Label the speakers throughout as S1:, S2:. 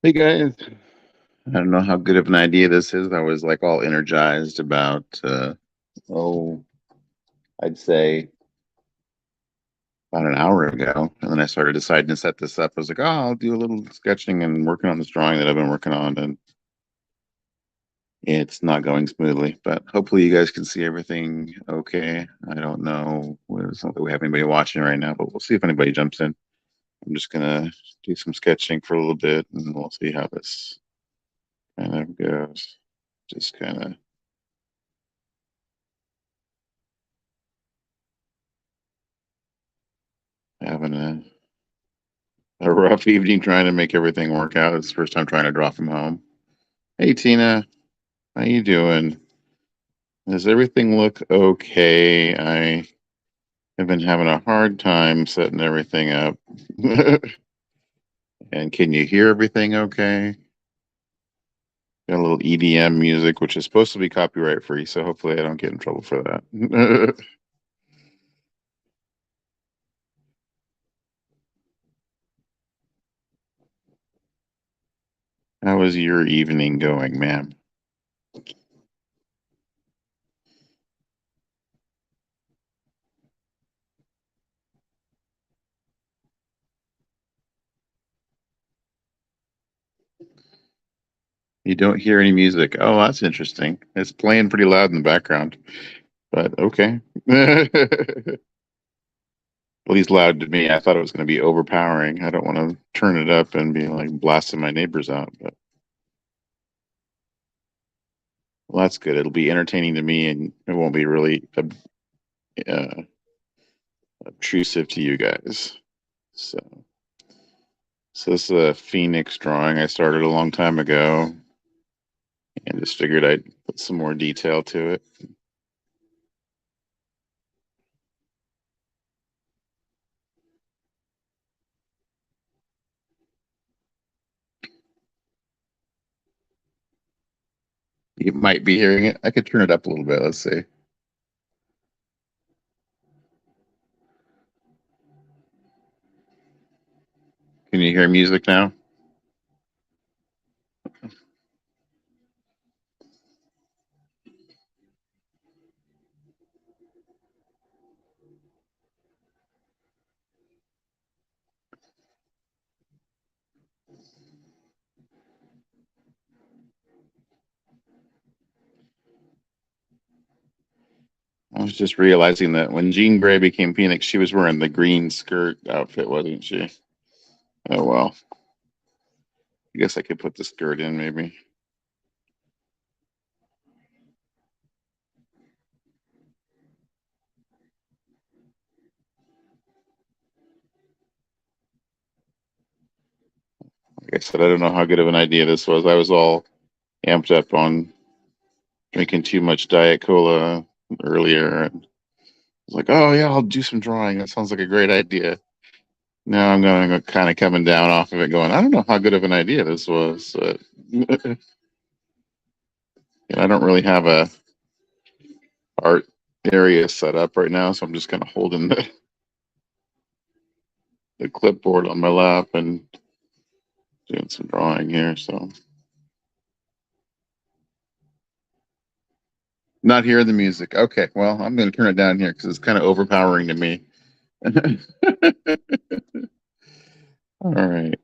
S1: Hey guys, I don't know how good of an idea this is. I was like all energized about, oh, I'd say about an hour ago. And then I started deciding to set this up. I was like, oh, I'll do a little sketching and working on this drawing that I've been working on. And it's not going smoothly, but hopefully you guys can see everything okay. I don't know. It's not that we have anybody watching right now, but we'll see if anybody jumps in. I'm just gonna do some sketching for a little bit and we'll see how this kind of goes. Just kind of having a rough evening trying to make everything work out. It's the first time trying to draw from home. Hey Tina, how you doing? Does everything look okay? I have been having a hard time setting everything up. And can you hear everything okay? Got a little EDM music, which is supposed to be copyright free, so hopefully I don't get in trouble for that. How is your evening going, ma'am? You don't hear any music. Oh, that's interesting. It's playing pretty loud in the background, but okay. At least loud to me. I thought it was going to be overpowering. I don't want to turn it up and be like blasting my neighbors out. But well, that's good. It'll be entertaining to me, and it won't be really uh, obtrusive to you guys. So, so this is a Phoenix drawing I started a long time ago, and just figured I'd put some more detail to it. You might be hearing it. I could turn it up a little bit. Let's see. Can you hear music now? I was just realizing that when Jean Grey became Phoenix, she was wearing the green skirt outfit, wasn't she? Oh well. I guess I could put the skirt in maybe. Like I said, I don't know how good of an idea this was. I was all amped up on drinking too much Diet Cola earlier. And was like, oh, yeah, I'll do some drawing. That sounds like a great idea. Now I'm going to kind of coming down off of it, going, I don't know how good of an idea this was. But I don't really have a art area set up right now, so I'm just kind of holding the clipboard on my lap and doing some drawing here. So not hearing the music. Okay, well, I'm going to turn it down here because it's kind of overpowering to me. All right.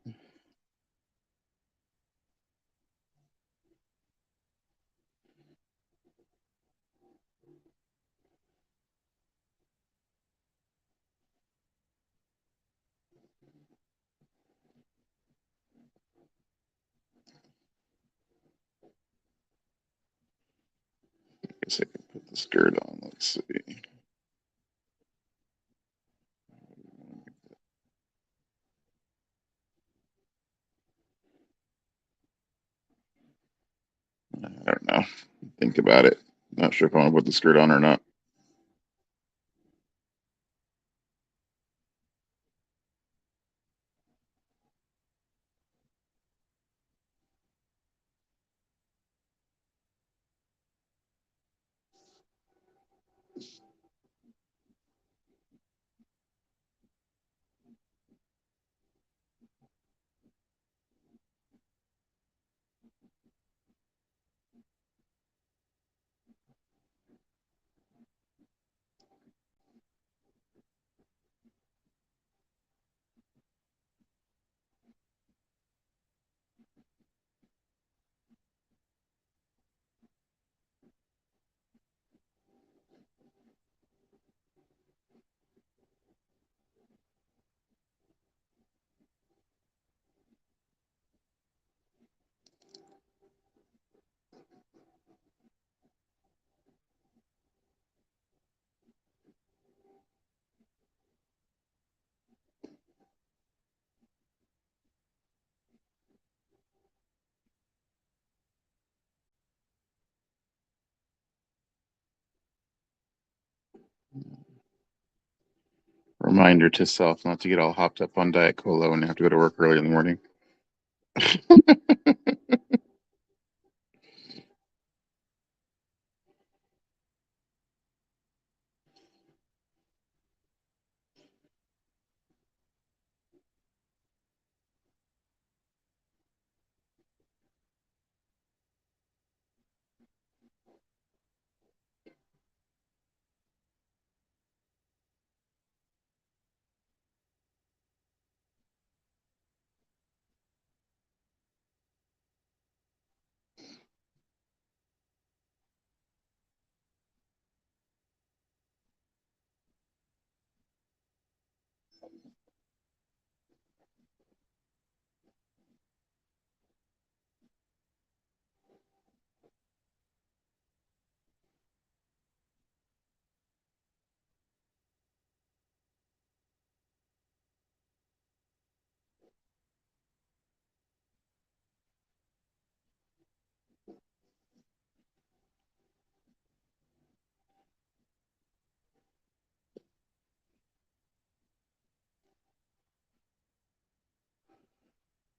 S1: Guess I can put the skirt on. Let's see. I don't know. Think about it. Not sure if I want to put the skirt on or not. Reminder to self not to get all hopped up on Diet Cola when you have to go to work early in the morning.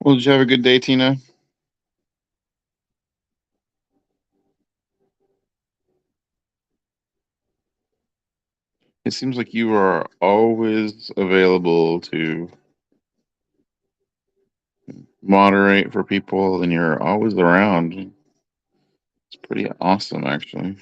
S1: Well, did you have a good day, Tina? It seems like you are always available to moderate for people and you're always around. It's pretty awesome, actually.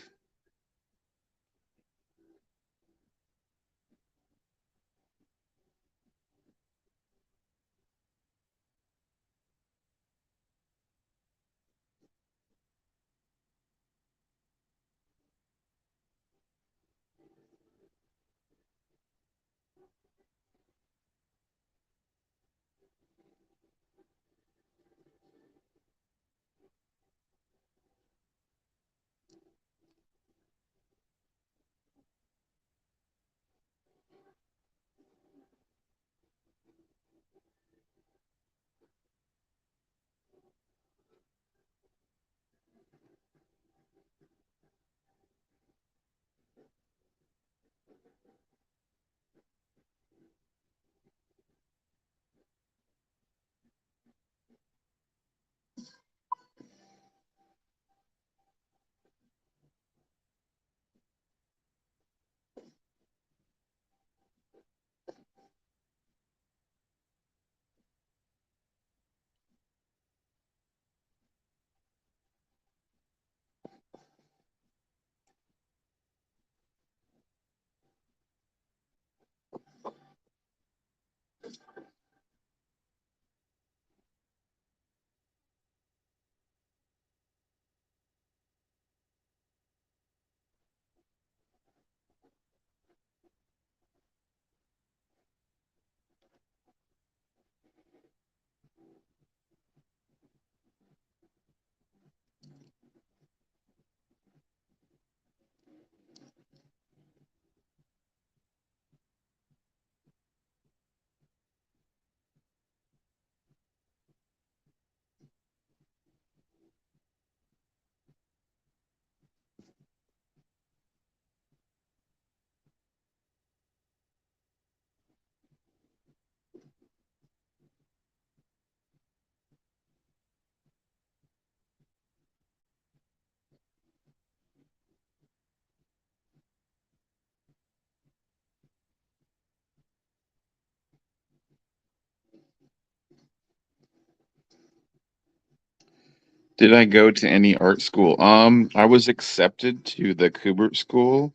S1: Did I go to any art school? I was accepted to the Kubert School,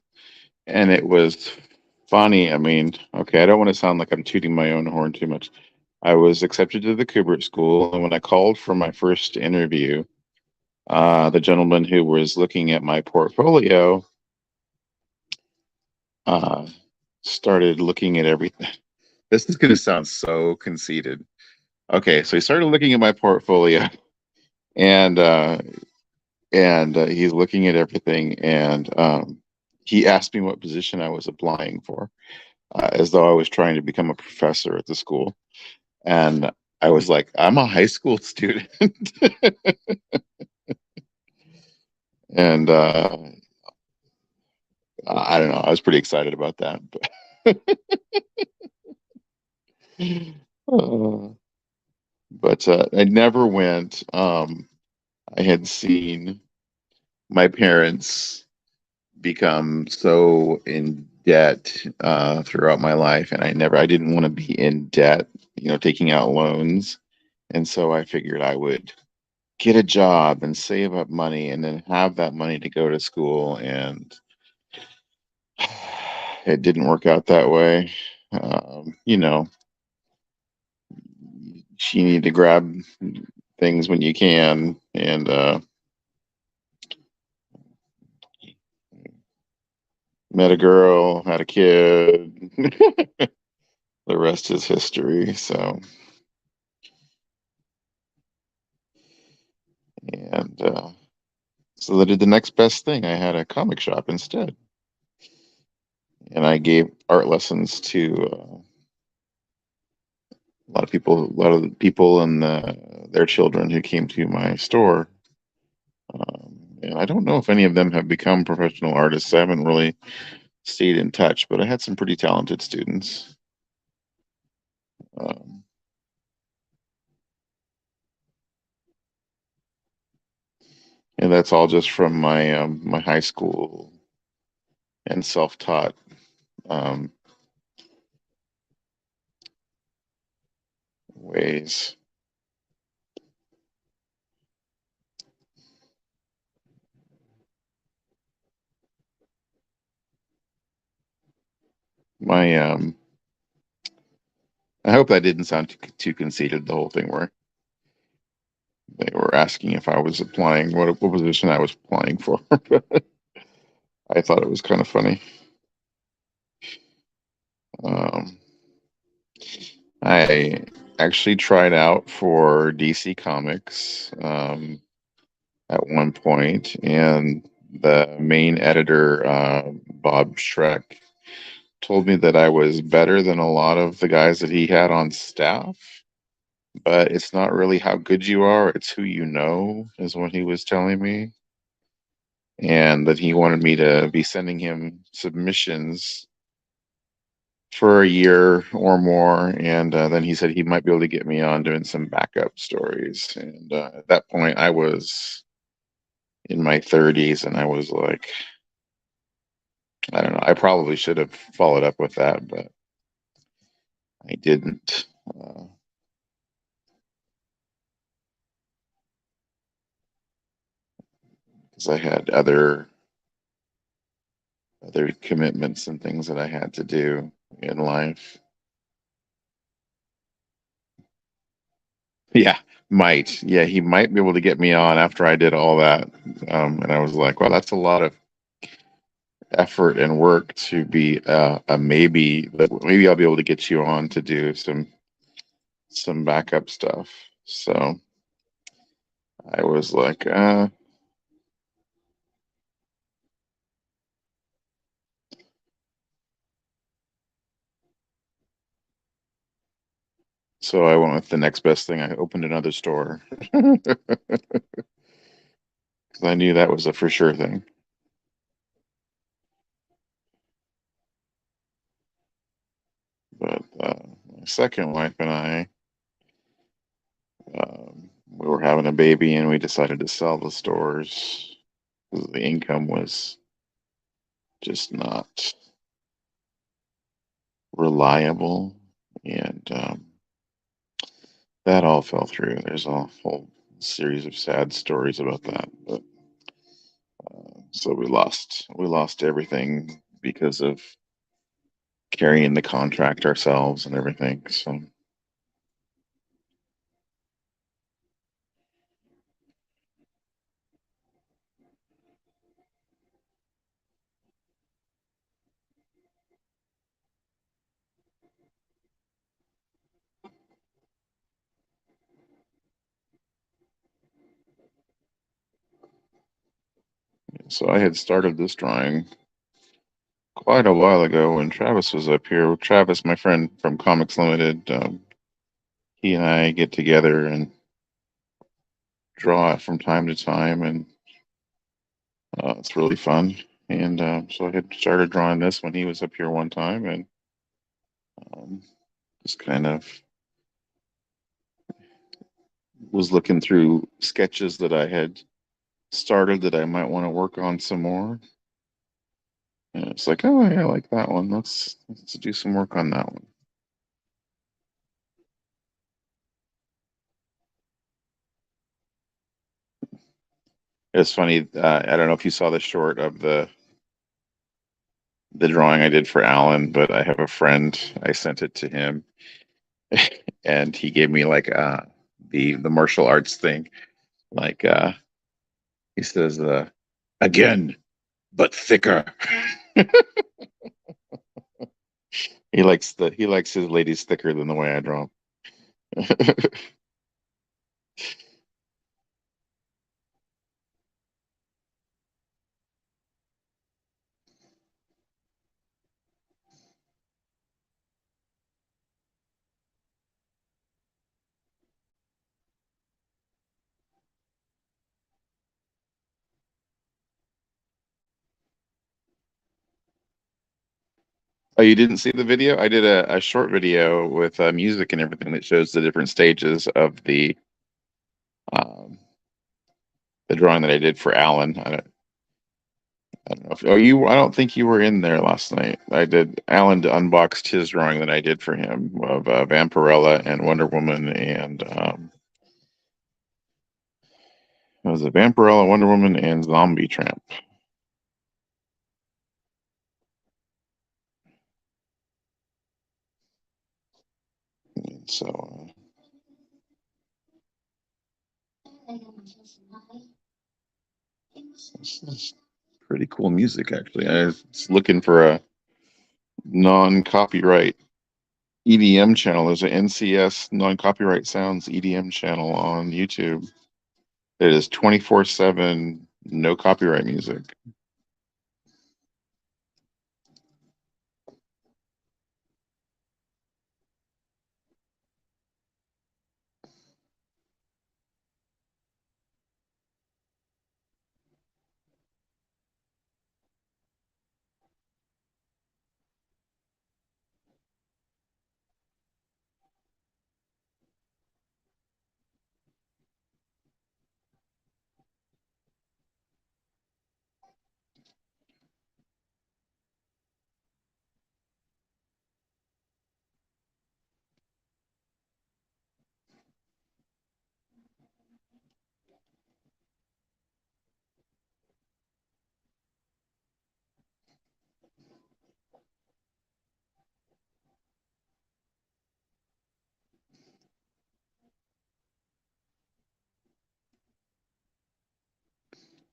S1: and it was funny. I mean, okay, I don't want to sound like I'm tooting my own horn too much. I was accepted to the Kubert School, and when I called for my first interview, the gentleman who was looking at my portfolio uh, started looking at everything. This is going to sound so conceited. Okay, so he started looking at my portfolio, and he's looking at everything, and he asked me what position I was applying for, as though I was trying to become a professor at the school. And I was like, I'm a high school student. And I don't know. I was pretty excited about that. But, uh, I never went. I had seen my parents become so in debt throughout my life, and I didn't want to be in debt, taking out loans. And so I figured I would get a job and save up money and then have that money to go to school. And it didn't work out that way. You know, you need to grab things when you can. And met a girl, had a kid. The rest is history. And so I did the next best thing. I had a comic shop instead, and I gave art lessons to a lot of the people and their children who came to my store. And I don't know if any of them have become professional artists. I haven't really stayed in touch, but I had some pretty talented students. Um, and that's all just from my high school and self-taught um, ways. My I hope that didn't sound too conceited. The whole thing where they were asking if I was applying what position I was applying for. I thought it was kind of funny. Um, I actually tried out for DC Comics at one point, and the main editor, Bob Schreck, told me that I was better than a lot of the guys that he had on staff. But it's not really how good you are, it's who you know, is what he was telling me. And that he wanted me to be sending him submissions for a year or more. And then he said he might be able to get me on doing some backup stories. And at that point, I was in my 30s, and I was like, I don't know, I probably should have followed up with that, but I didn't. Because I had other commitments and things that I had to do in life. Yeah, might. Yeah, he might be able to get me on after I did all that. And I was like, well, that's a lot of effort and work to be a maybe. But maybe I'll be able to get you on to do some backup stuff. So I was like, so I went with the next best thing. I opened another store because I knew that was a for sure thing. But my second wife and I, we were having a baby, and we decided to sell the stores because the income was just not reliable, and that all fell through. There's a whole series of sad stories about that, but so we lost everything because of carrying the contract ourselves and everything. So I had started this drawing quite a while ago when Travis was up here. Travis, my friend from Comics Limited, he and I get together and draw it from time to time, and it's really fun. and so I had started drawing this when he was up here one time, and um, just kind of was looking through sketches that I had started that I might want to work on some more. And it's like, oh yeah, I like that one. Let's do some work on that one. It's funny. I don't know if you saw the short of the drawing I did for Alan, but I have a friend. I sent it to him, and he gave me like the martial arts thing. Like he says, again, but thicker. He likes his ladies thicker than the way I draw 'em. Oh, you didn't see the video? I did a short video with music and everything that shows the different stages of um, the drawing that I did for Alan. I don't know if I don't think you were in there last night. I did Alan unboxed his drawing that I did for him of Vampirella and Wonder Woman and was it Vampirella, Wonder Woman, and Zombie Tramp. And so this is pretty cool music actually. I was looking for a non-copyright EDM channel. There's an NCS non-copyright sounds EDM channel on YouTube. It is 24/7 no copyright music.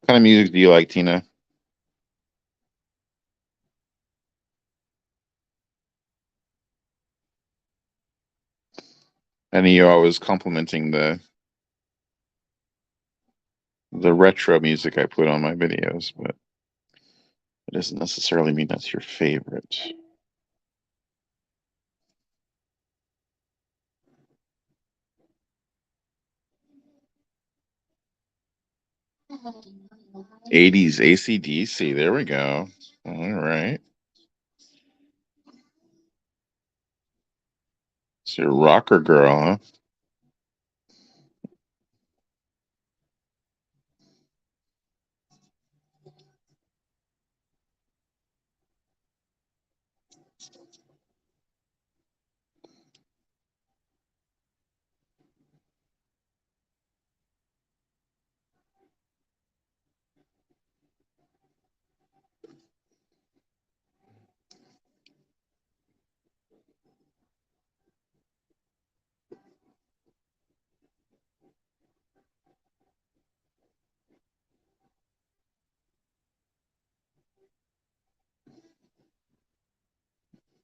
S1: What kind of music do you like, Tina? I know you're always complimenting the retro music I put on my videos, but it doesn't necessarily mean that's your favorite. 80s AC/DC. There we go. All right. So you're a rocker girl, huh?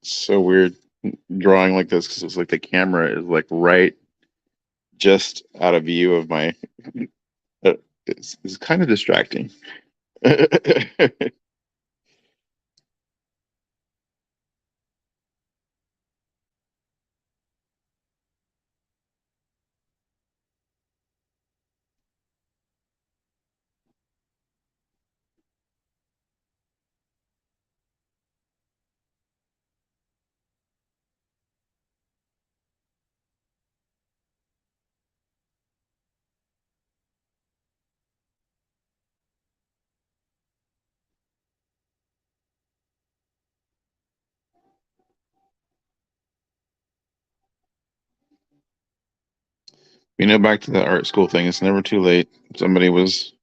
S1: So weird drawing like this because it's like the camera is like right just out of view of my. It's kind of distracting. Back to the art school thing. It's never too late. Somebody was,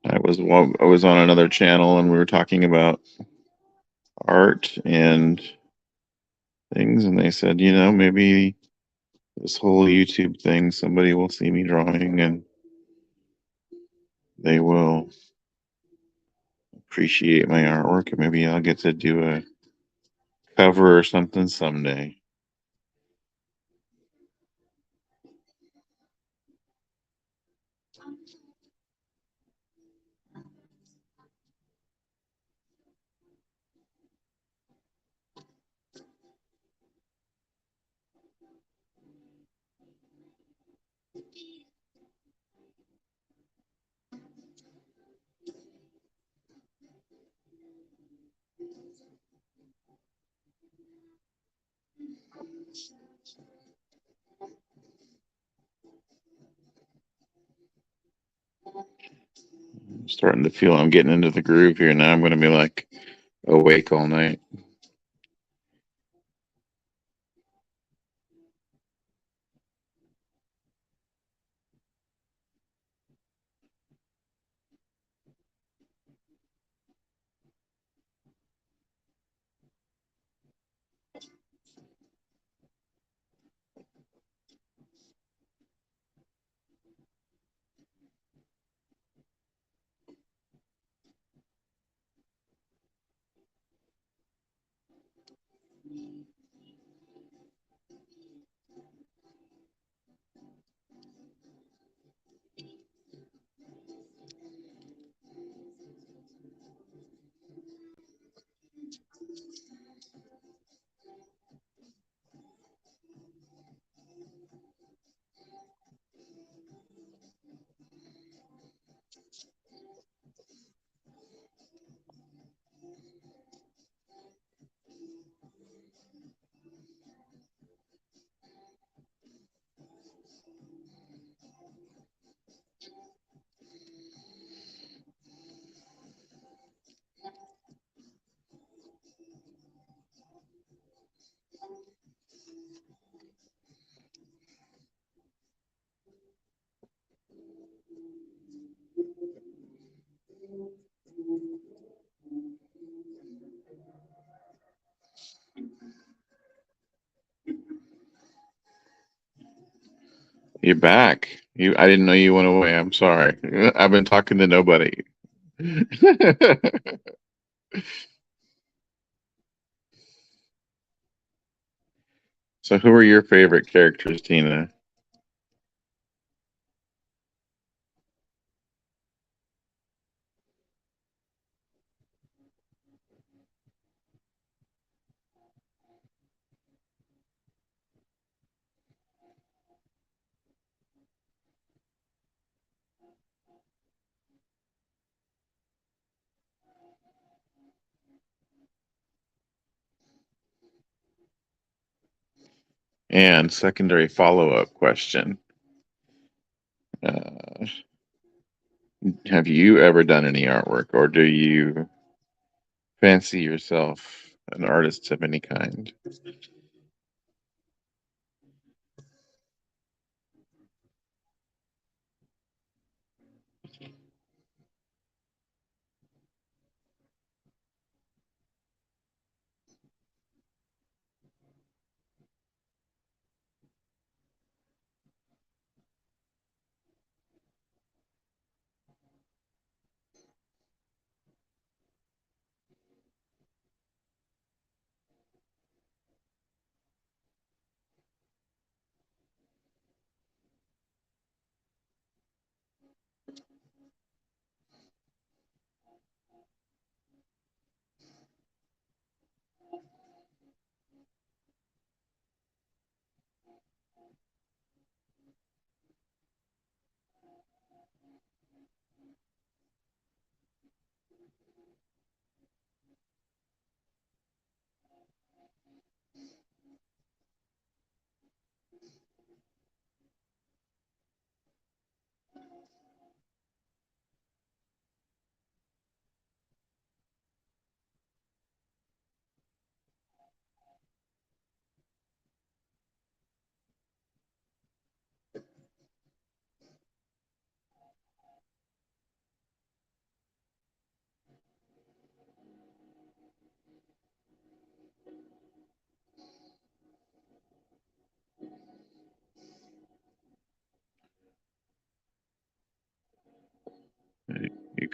S1: I was on another channel and we were talking about art and things, and they said, maybe this whole YouTube thing, somebody will see me drawing and they will appreciate my artwork, and maybe I'll get to do a cover or something someday. I'm starting to feel I'm getting into the groove here now. I'm going to be like awake all night. You're back. I didn't know you went away. I'm sorry. I've been talking to nobody. So, who are your favorite characters, Tina? And secondary follow-up question: uh, Have you ever done any artwork, or do you fancy yourself an artist of any kind?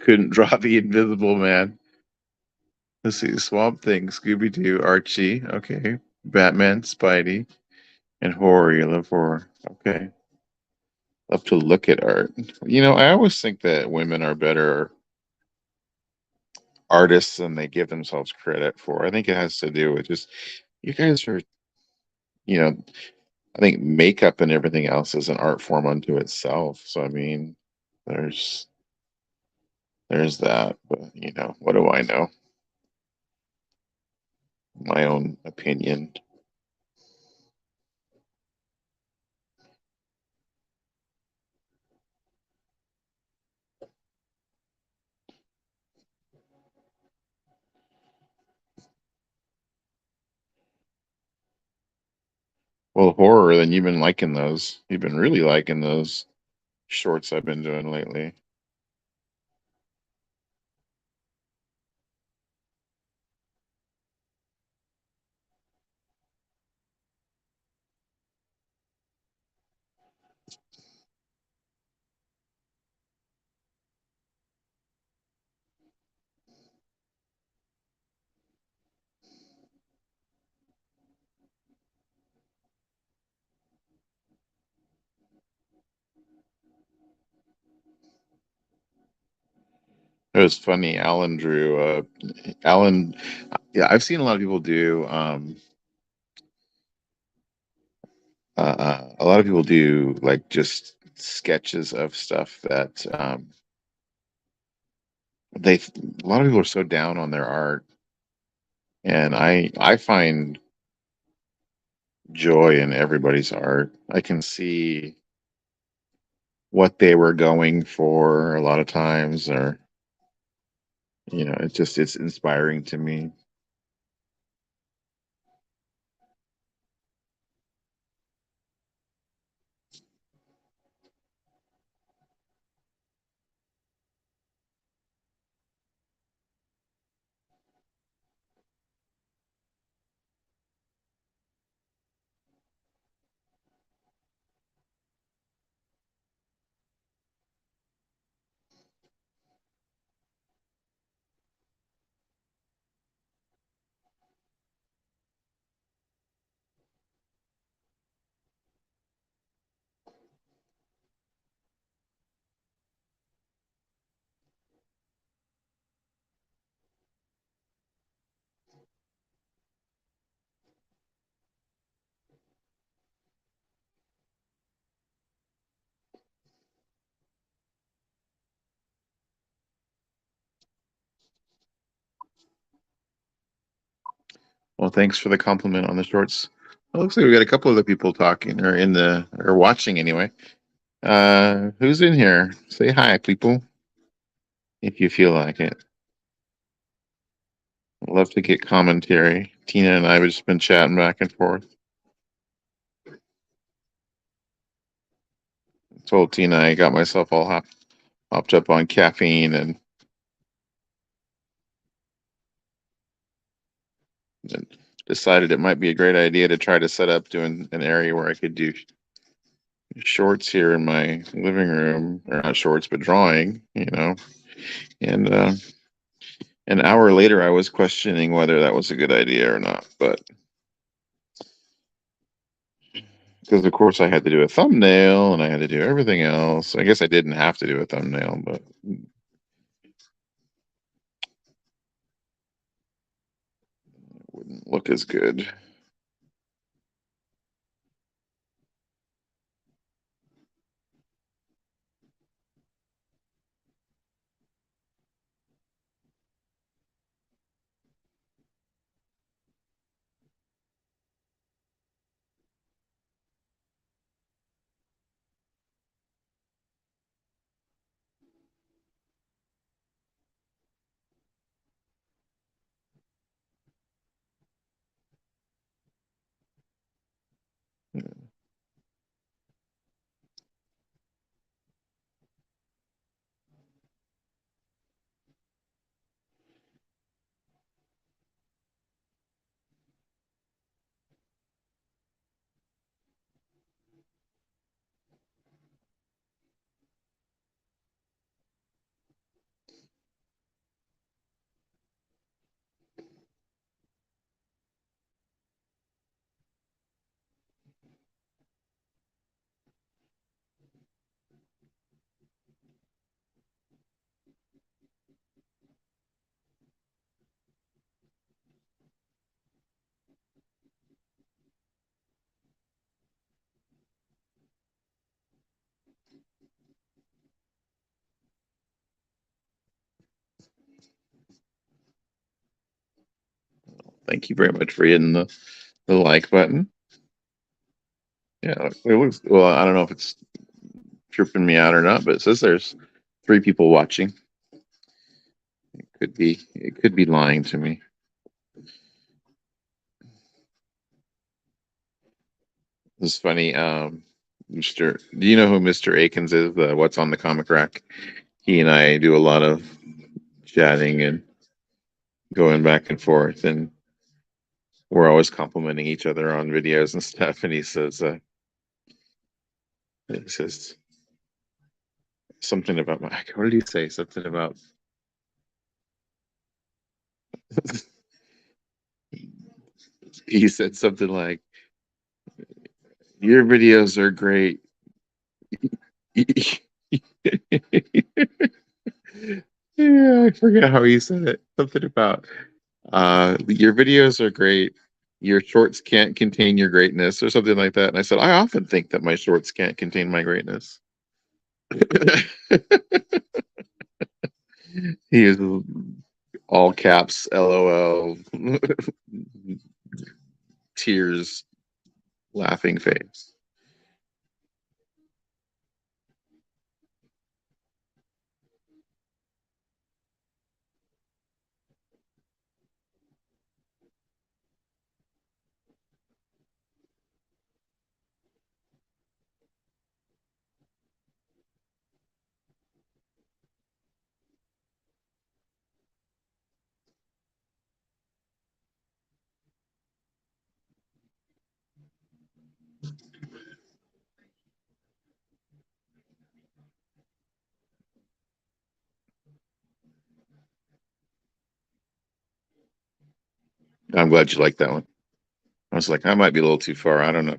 S1: couldn't draw the Invisible Man. Let's see, Swamp Thing, Scooby Doo, Archie. Okay, Batman, Spidey, and horror. You love horror. Okay, love to look at art. I always think that women are better artists than they give themselves credit for. I think it has to do with just you guys are, you know, I think makeup and everything else is an art form unto itself. So I mean, there's there's that, but what do I know? My own opinion. Well, horror, then you've been liking those. You've been really liking those shorts I've been doing lately. It was funny. Alan, yeah, I've seen a lot of people do, a lot of people do like just sketches of stuff that, a lot of people are so down on their art. And I find joy in everybody's art. I can see what they were going for a lot of times, or it's inspiring to me. Well, thanks for the compliment on the shorts. It looks like we got a couple other people talking or watching anyway. Who's in here? Say hi, people, if you feel like it. I'd love to get commentary. Tina and I have just been chatting back and forth. Told Tina I got myself all hopped up on caffeine and decided it might be a great idea to try to set up doing an area where I could do shorts here in my living room, or not shorts, but drawing, And an hour later, I was questioning whether that was a good idea or not. But because, of course, I had to do a thumbnail and I had to do everything else. I guess I didn't have to do a thumbnail, but it wouldn't look as good. Thank you very much for hitting the like button. Yeah, it looks well. I don't know if it's tripping me out or not, but it says there's 3 people watching. It could be lying to me. This is funny. Do you know who Mr. Akins is? The What's on the Comic Rack? He and I do a lot of chatting and going back and forth, and we're always complimenting each other on videos and stuff. And he says something about my. What did he say? Something about. He said something like, "Your videos are great." Yeah, I forget how he said it. Something about your videos are great. Your shorts can't contain your greatness, or something like that. And I said, I often think that my shorts can't contain my greatness. He is all caps, LOL, tears, laughing face. I'm glad you like that one. I was like, I might be a little too far. I don't know.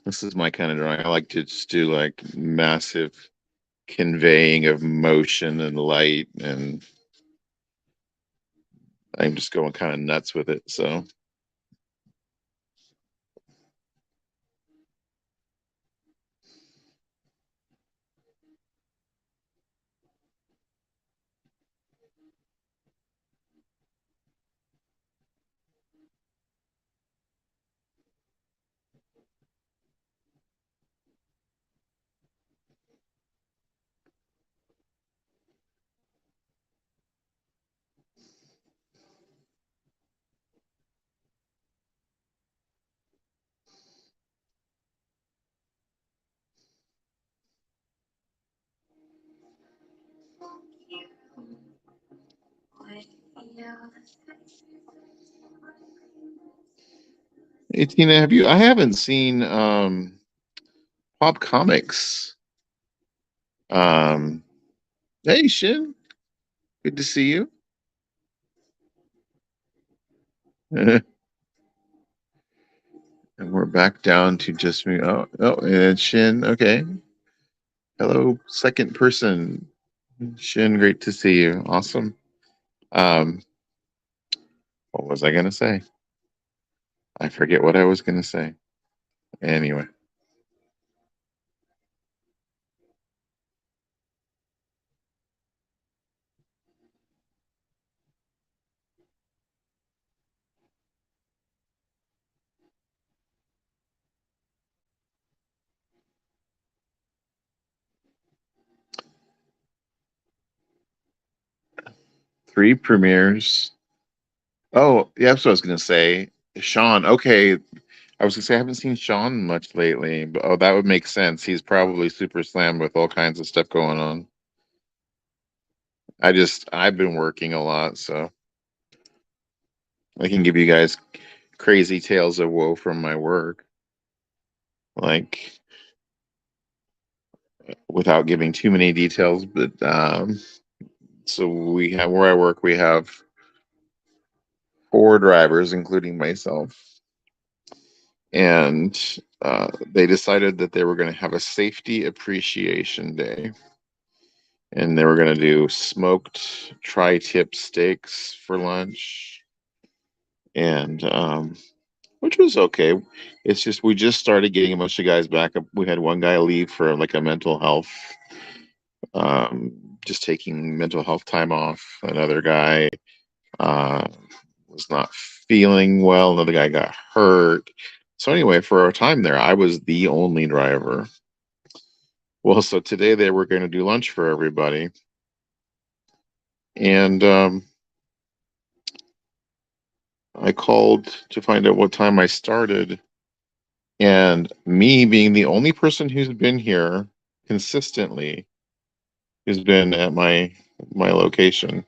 S1: 'This is my kind of drawing. I like to just do like massive conveying of motion and light, and I'm just going kind of nuts with it. So 18, have you? I haven't seen Pop Comics. Um, hey Shin, good to see you. And we're back down to just me. Oh, and Shin. Okay. Hello, second person. Shin, great to see you. Awesome. Um, what was I gonna say? I forget what I was gonna say. Anyway, 3 premieres. Oh, yeah, that's what I was gonna say. Sean. Okay, I was gonna say I haven't seen Sean much lately, but oh, that would make sense. He's probably super slammed with all kinds of stuff going on. I've been working a lot, so I can give you guys crazy tales of woe from my work. Like without giving too many details, but so we have where I work, we have 4 drivers, including myself, and they decided that they were going to have a safety appreciation day, and they were gonna do smoked tri-tip steaks for lunch, and which was okay. It's just we just started getting a bunch of guys back up. We had one guy leave for like a mental health, just taking mental health time off. Another guy uh, was not feeling well. Another guy got hurt. So anyway, for a time there, I was the only driver. Well, so today they were going to do lunch for everybody, and I called to find out what time I started. And me being the only person who's been here consistently, who's been at my location,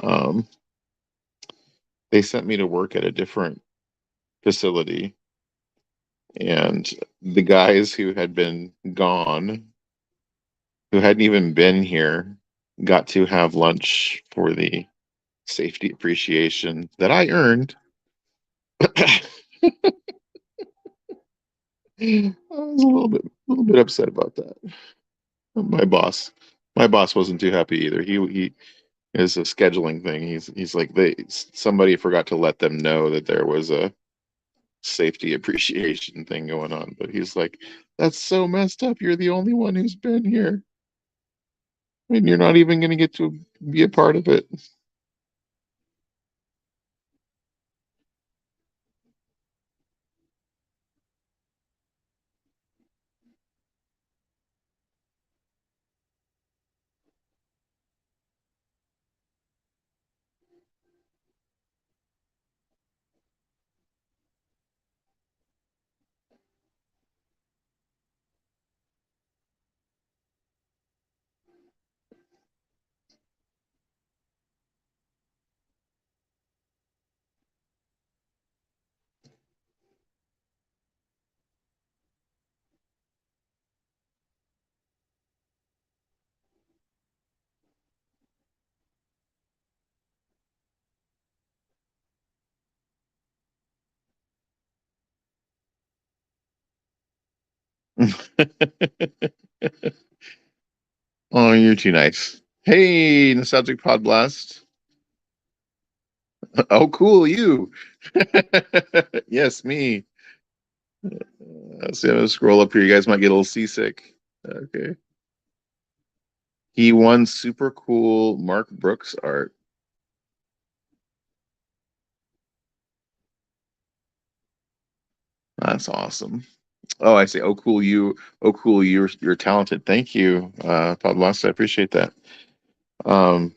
S1: um, they sent me to work at a different facility, and the guys who had been gone, who hadn't even been here, got to have lunch for the safety appreciation that I earned. I was a little bit upset about that. My boss, my boss wasn't too happy either. He is a scheduling thing. He's like somebody forgot to let them know that there was a safety appreciation thing going on. But he's like, that's so messed up. You're the only one who's been here, and you're not even going to get to be a part of it. Oh, you're too nice. Hey, Nostalgic Pod Blast. Oh, cool, you. Yes, me. So I'm gonna scroll up here. You guys might get a little seasick. Okay. He won super cool Mark Brooks art. That's awesome. Oh, I say, oh cool you. Oh cool, you're talented. Thank you, Pablos. I appreciate that. Um,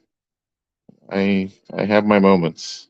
S1: I have my moments.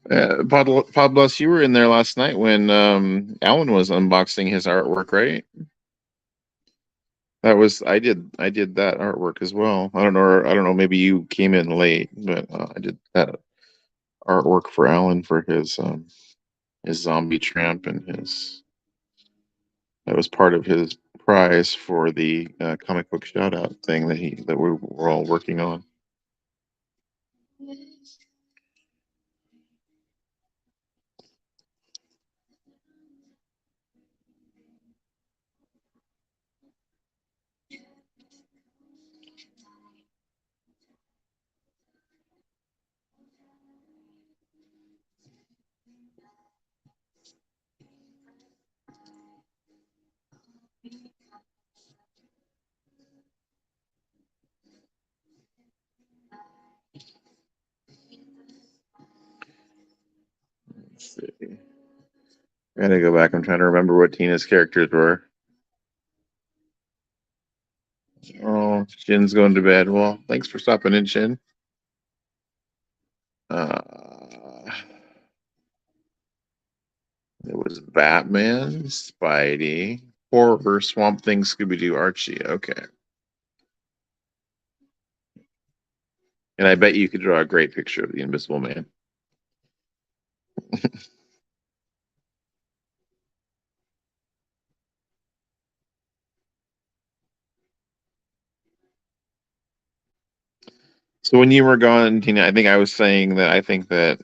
S1: Pablos, you were in there last night when Alan was unboxing his artwork, right? That was I did that artwork as well. I don't know. Maybe you came in late, but I did that artwork for Alan for his zombie tramp and his that was part of his prize for the comic book shout out thing that we were all working on. Let's see. I gotta go back. I'm trying to remember what Tina's characters were. Oh, Shin's going to bed. Well, thanks for stopping in, Shin. Uh, it was Batman, Spidey, Horror, Swamp Thing, Scooby Doo, Archie. Okay. And I bet you could draw a great picture of the Invisible Man. So when you were gone, Tina, I think I was saying that I think that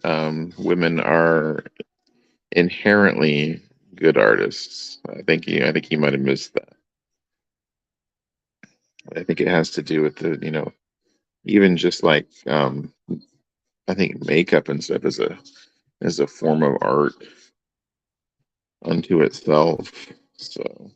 S1: women are inherently good artists. I think you might have missed that. I think it has to do with even just like I think makeup and stuff is a form of art unto itself. So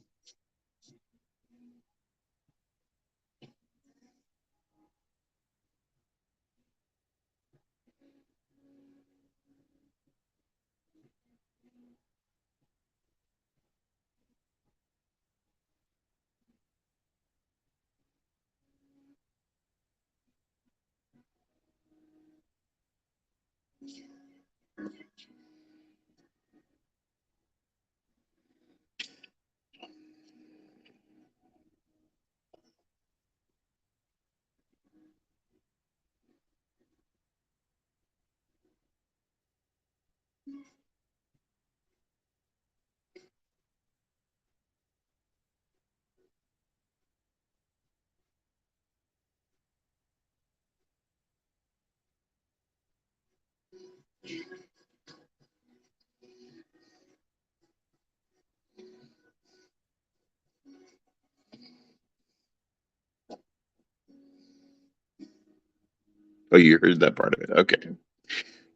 S1: oh, you heard that part of it. Okay.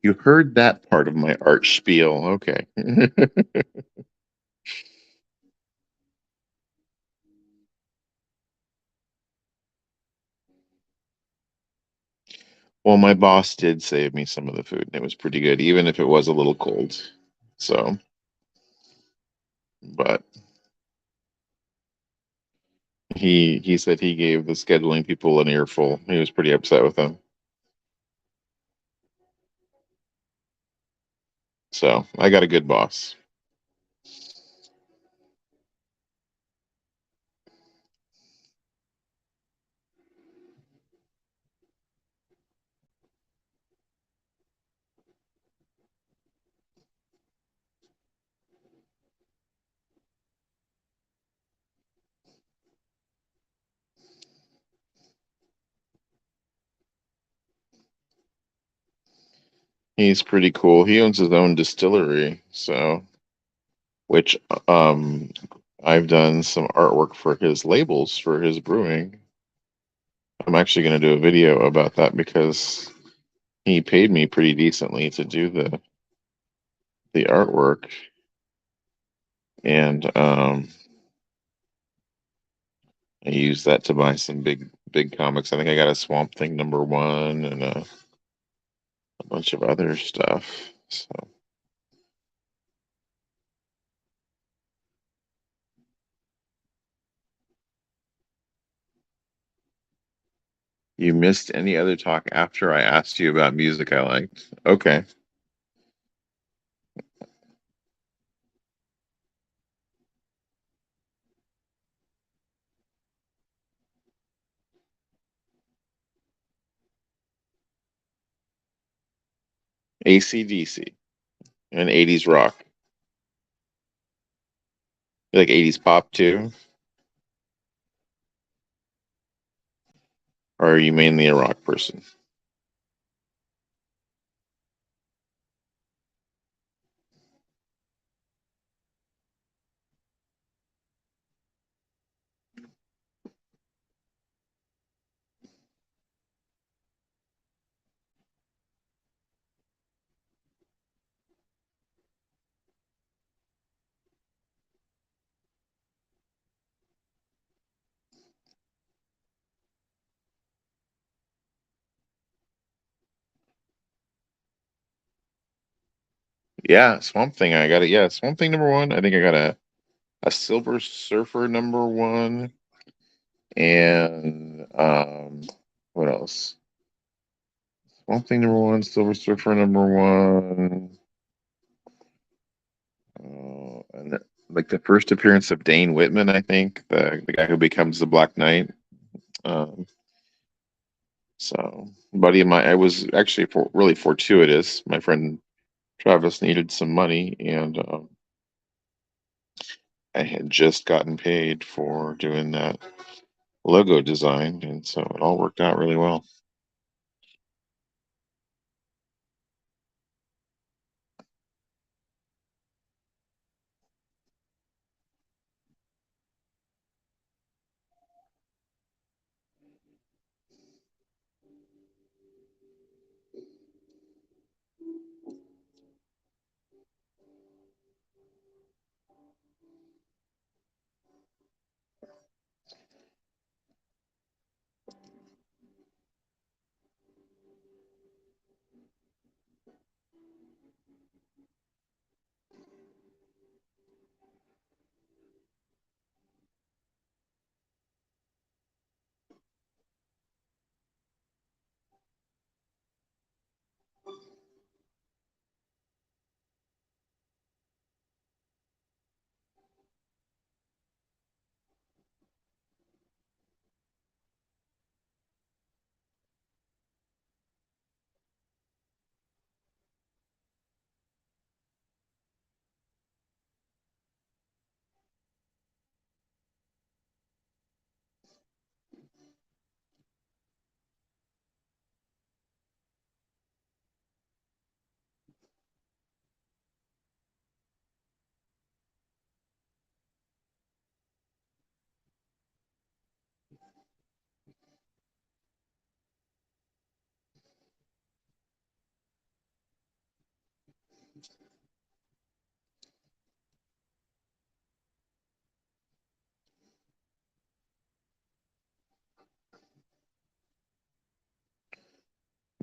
S1: You heard that part of my art spiel. Okay. Well, my boss did save me some of the food, and it was pretty good, even if it was a little cold. So, but he said he gave the scheduling people an earful. He was pretty upset with them. So I got a good boss. He's pretty cool. He owns his own distillery, so which um I've done some artwork for his labels for his brewing. I'm actually going to do a video about that because he paid me pretty decently to do the artwork, and I used that to buy some big comics. I think I got a Swamp Thing #1 and a bunch of other stuff. So you missed any other talk after I asked you about music I liked? Okay. AC/DC and 80s rock. You like 80s pop too? Or are you mainly a rock person? Yeah, Swamp Thing. I got it. Yeah, Swamp Thing number one. I think I got a Silver Surfer number one, and what else? Swamp Thing number one, Silver Surfer number one, and like the first appearance of Dane Whitman. I think the guy who becomes the Black Knight. Um, so, buddy of mine, I was actually really fortuitous. My friend Travis needed some money, and I had just gotten paid for doing that logo design, and so it all worked out really well.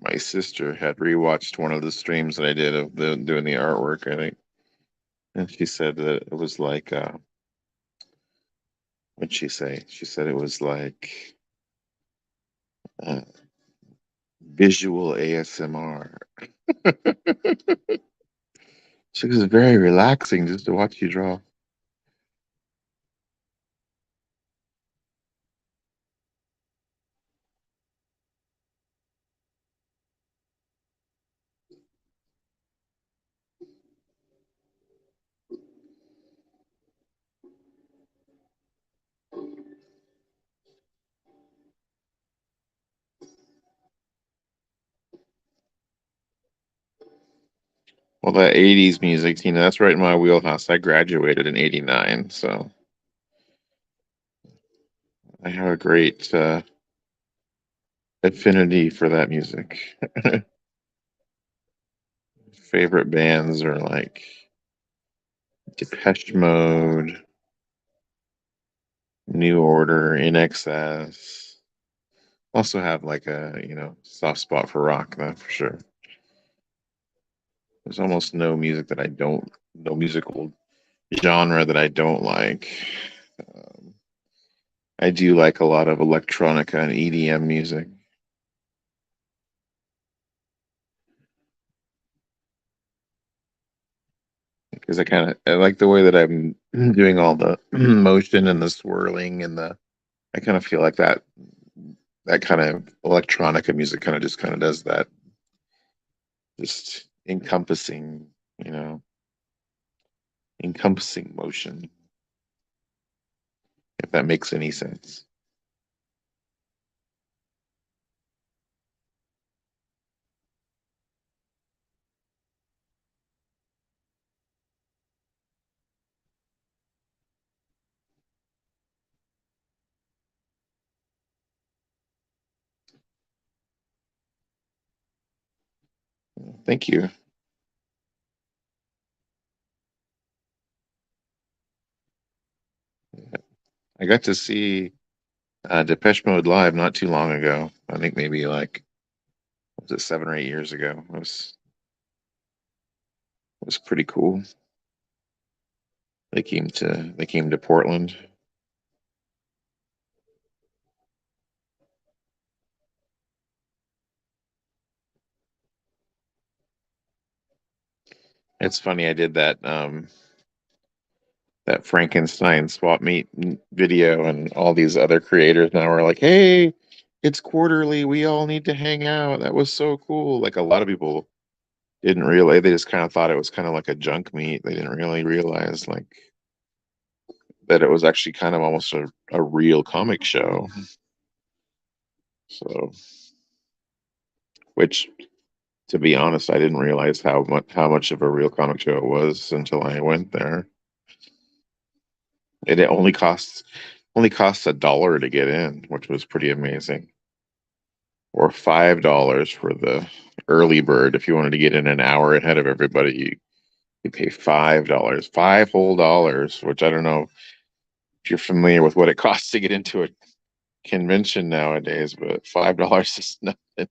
S1: My sister had rewatched one of the streams that I did of doing the artwork, I think, and she said that it was like, what'd she say? She said it was like uh, visual ASMR. She was very relaxing just to watch you draw. Well, that 80s music, that's right in my wheelhouse. I graduated in 89, so I have a great affinity for that music. Favorite bands are like Depeche Mode, New Order, In Excess. Also have like a, soft spot for rock, though, for sure. There's almost no musical genre that I don't like. Um, I do like a lot of electronica and EDM music because I like the way that I'm doing all the motion and the swirling and I kind of feel like that kind of electronica music kind of does that, just you know, encompassing motion, if that makes any sense. Thank you. I got to see Depeche Mode live not too long ago. I think maybe like was it 7 or 8 years ago. It was It was pretty cool. They came to Portland. It's funny, I did that Frankenstein swap meet video, and all these other creators now are like, "Hey, it's quarterly. We all need to hang out. That was so cool." Like a lot of people didn't realize, they just kind of thought it was kind of like a junk meet. They didn't really realize like that it was actually kind of almost a real comic show. So, which to be honest, I didn't realize how much of a real comic show it was until I went there. It only costs $1 to get in, which was pretty amazing, or $5 for the early bird. If you wanted to get in an hour ahead of everybody, you pay $5, five whole dollars. Which I don't know if you're familiar with what it costs to get into a convention nowadays, but $5 is nothing.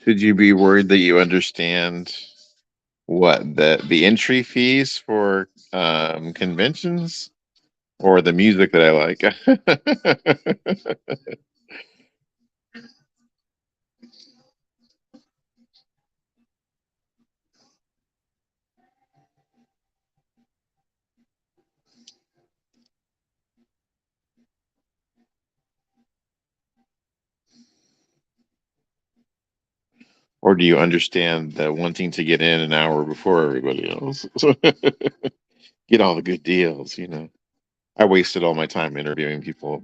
S1: Should you be worried that you understand what the entry fees for conventions, or the music that I like? Or do you understand the wanting to get in an hour before everybody else? Get all the good deals. I wasted all my time interviewing people.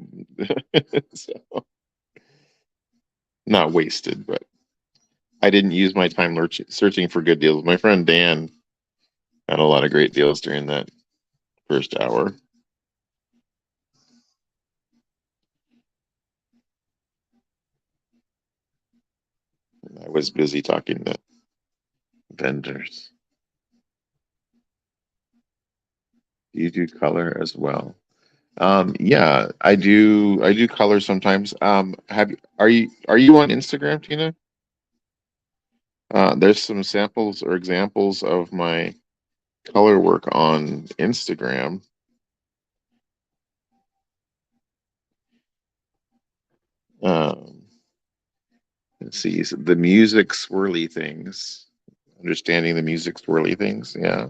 S1: So, not wasted, but I didn't use my time searching for good deals. My friend Dan had a lot of great deals during that first hour. I was busy talking to vendors. Do you do color as well? Yeah, I do. I do color sometimes. Are you on Instagram, Tina? There's some samples or examples of my color work on Instagram. Um, let's see, so the music swirly things, understanding the music swirly things. Yeah.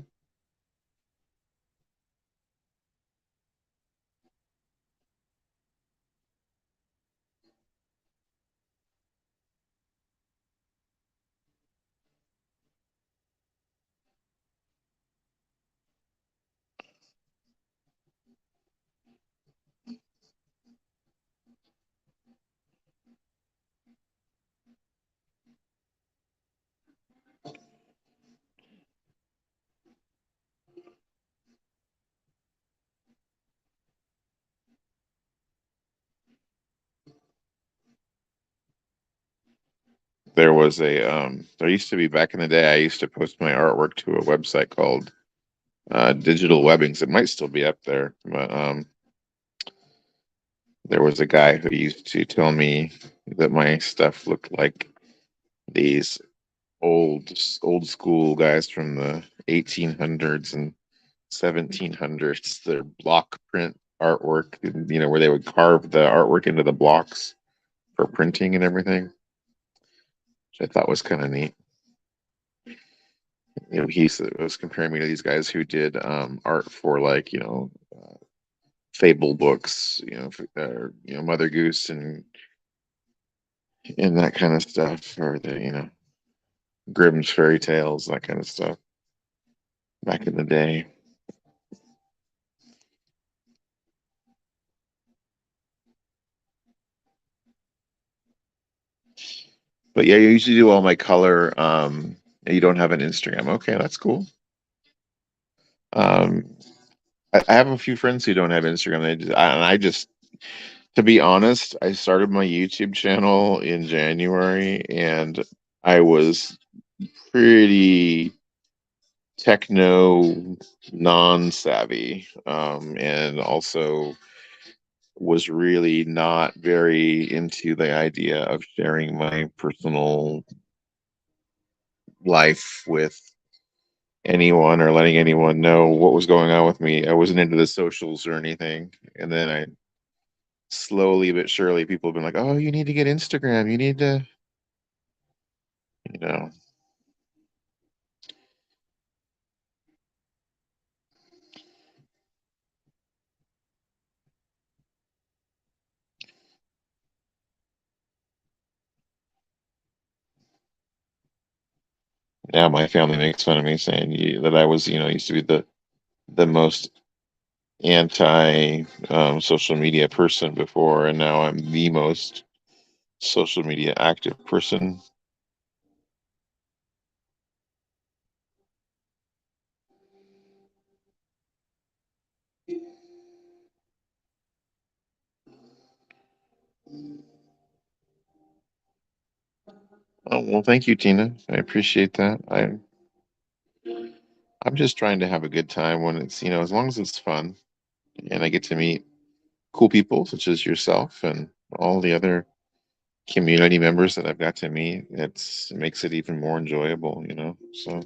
S1: there was there used to be back in the day, I used to post my artwork to a website called Digital Webbings. It might still be up there, but there was a guy who used to tell me that my stuff looked like these old school guys from the 1800s and 1700s. Their block print artwork, where they would carve the artwork into the blocks for printing and everything, which I thought was kind of neat. He was comparing me to these guys who did art for like fable books, Mother Goose and that kind of stuff, or the Grimm's fairy tales, that kind of stuff back in the day. But yeah, you usually do all my color. You don't have an Instagram. Okay, that's cool. Um, I have a few friends who don't have Instagram. And I just, to be honest, I started my YouTube channel in January, and I was pretty techno non-savvy, and also was really not very into the idea of sharing my personal life with anyone or letting anyone know what was going on with me. I wasn't into the socials or anything. And then I slowly but surely people have been like, "Oh, you need to get Instagram. You need to, you know." Now my family makes fun of me saying that I was, used to be the most anti social media person before, and now I'm the most social media active person. Oh, well, thank you, Tina. I appreciate that. I'm just trying to have a good time when it's, as long as it's fun and I get to meet cool people such as yourself and all the other community members that I've got to meet. It makes it even more enjoyable. So,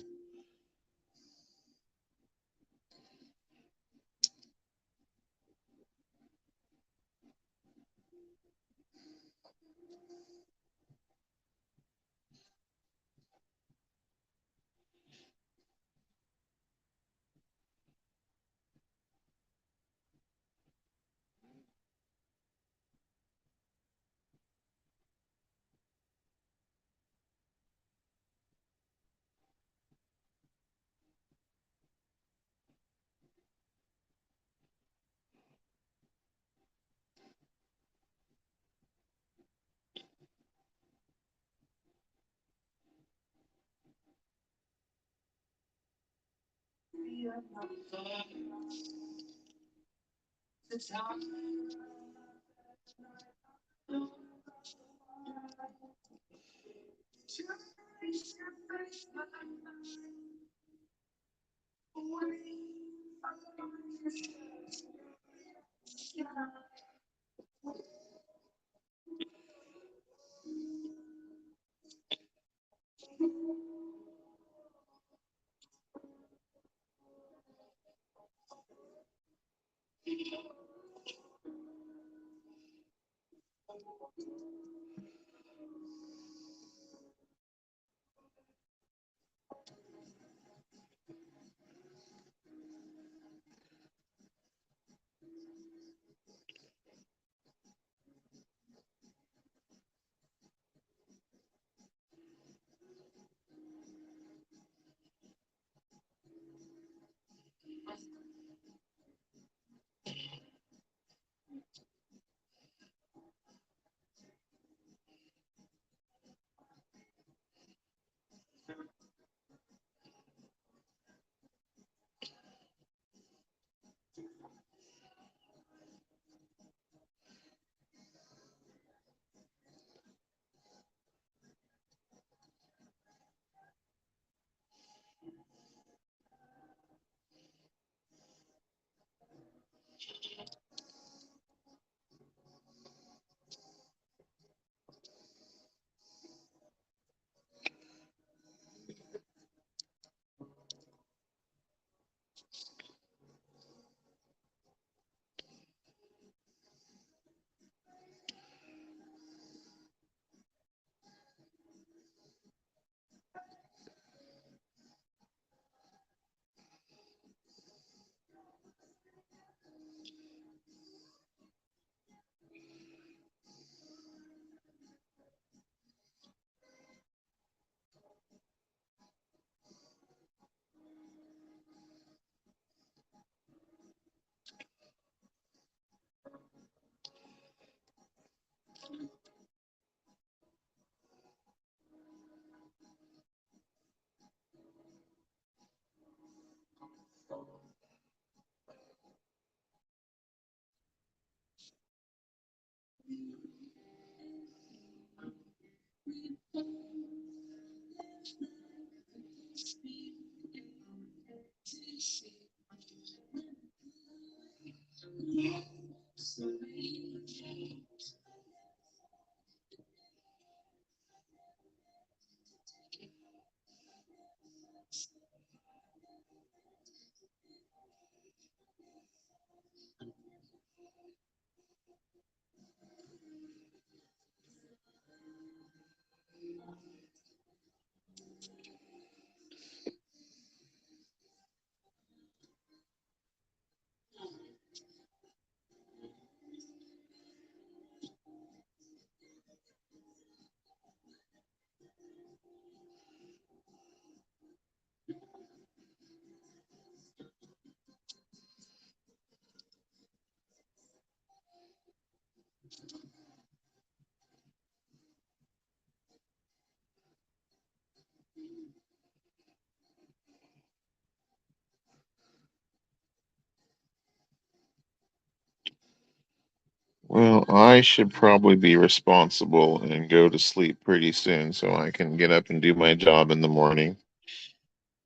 S2: Well, I should probably be responsible and go to sleep pretty soon so I can get up and do my job in the morning.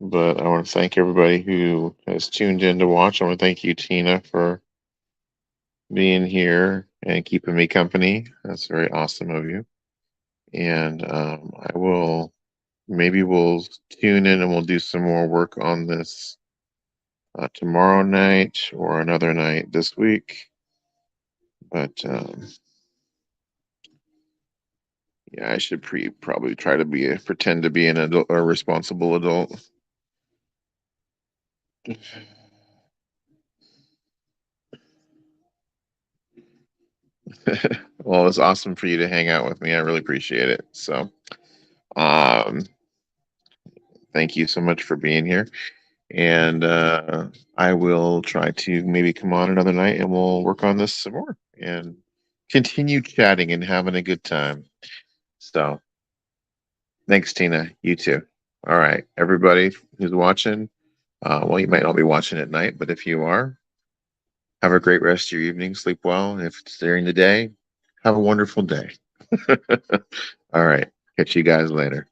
S2: But I want to thank everybody who has tuned in to watch. I want to thank you, Tina, for being here and keeping me company. That's very awesome of you. And I will maybe we'll tune in and we'll do some more work on this tomorrow night or another night this week. But yeah, I should probably try to pretend to be an adult, a responsible adult. Well, it's awesome for you to hang out with me. I really appreciate it. So, um, thank you so much for being here. And I will try to maybe come on another night and we'll work on this some more and continue chatting and having a good time. So, thanks, Tina. You too. All right, everybody who's watching. Well, you might not be watching at night, but if you are, have a great rest of your evening. Sleep well. If it's during the day, have a wonderful day. All right. Catch you guys later.